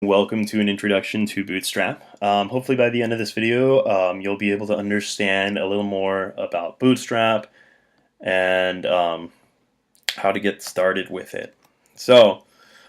Welcome to an introduction to Bootstrap. Hopefully by the end of this video, you'll be able to understand a little more about Bootstrap and how to get started with it. So,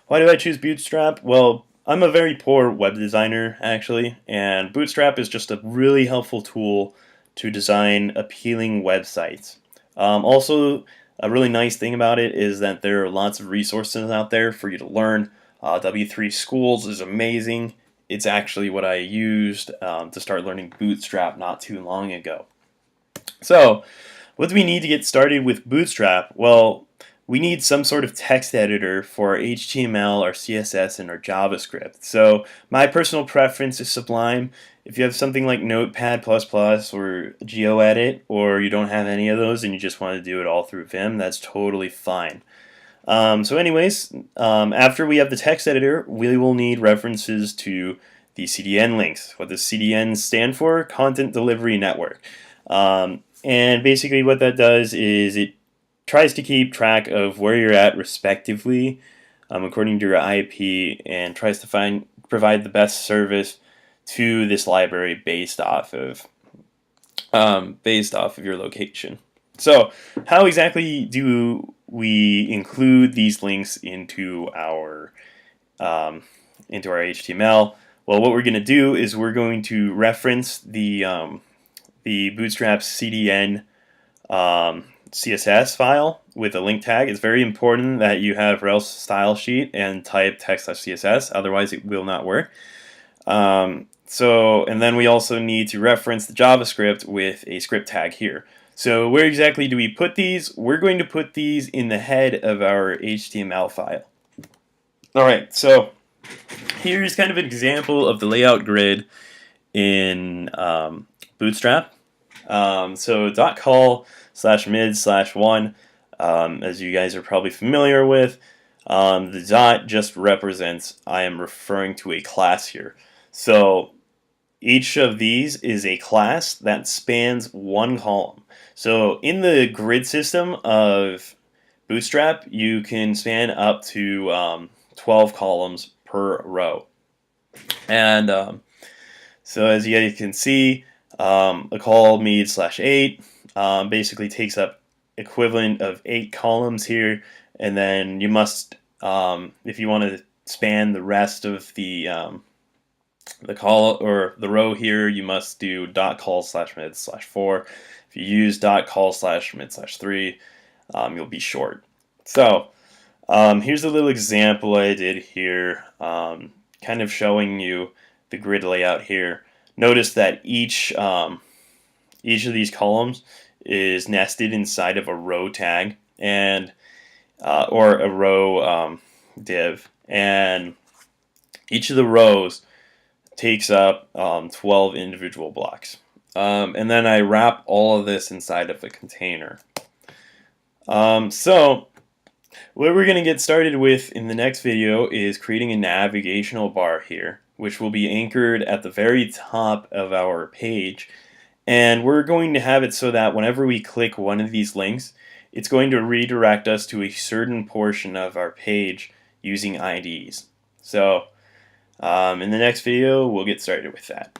why do I choose Bootstrap? Well, I'm a very poor web designer, actually, and Bootstrap is just a really helpful tool to design appealing websites. Also, a really nice thing about it is that there are lots of resources out there for you to learn. W3 Schools is amazing. It's actually what I used to start learning Bootstrap not too long ago. So, what do we need to get started with Bootstrap? Well, we need some sort of text editor for our HTML, our CSS, and our JavaScript. So, my personal preference is Sublime. If you have something like Notepad++ or GeoEdit, or you don't have any of those and you just want to do it all through Vim, that's totally fine. After we have the text editor, we will need references to the CDN links. What does CDN stand for? Content Delivery Network. And basically what that does is it tries to keep track of where you're at respectively according to your IP, and tries to provide the best service to this library based off of your location. So how exactly do we include these links into our HTML? Well, what we're going to do is we're going to reference the Bootstrap CDN CSS file with a link tag. It's very important that you have rel style sheet and type text/CSS, otherwise it will not work. And then we also need to reference the JavaScript with a script tag here. So where exactly do we put these? We're going to put these in the head of our HTML file. Alright, so here's kind of an example of the layout grid in Bootstrap. .col/mid/1, as you guys are probably familiar with, the dot just represents I am referring to a class here. So each of these is a class that spans one column. So in the grid system of Bootstrap, you can span up to 12 columns per row. And so as you guys can see, a col mid/8 basically takes up equivalent of 8 columns here, and then you must, if you want to span the rest of the call or the row here, you must do .col/mid/4. If you use .col/mid/3, you'll be short. So here's a little example I did here, kind of showing you the grid layout here. Notice that each of these columns is nested inside of a row tag and or a row div, and each of the rows takes up 12 individual blocks. And then I wrap all of this inside of a container. So what we're going to get started with in the next video is creating a navigational bar here, which will be anchored at the very top of our page. And we're going to have it so that whenever we click one of these links, it's going to redirect us to a certain portion of our page using IDs. So in the next video, we'll get started with that.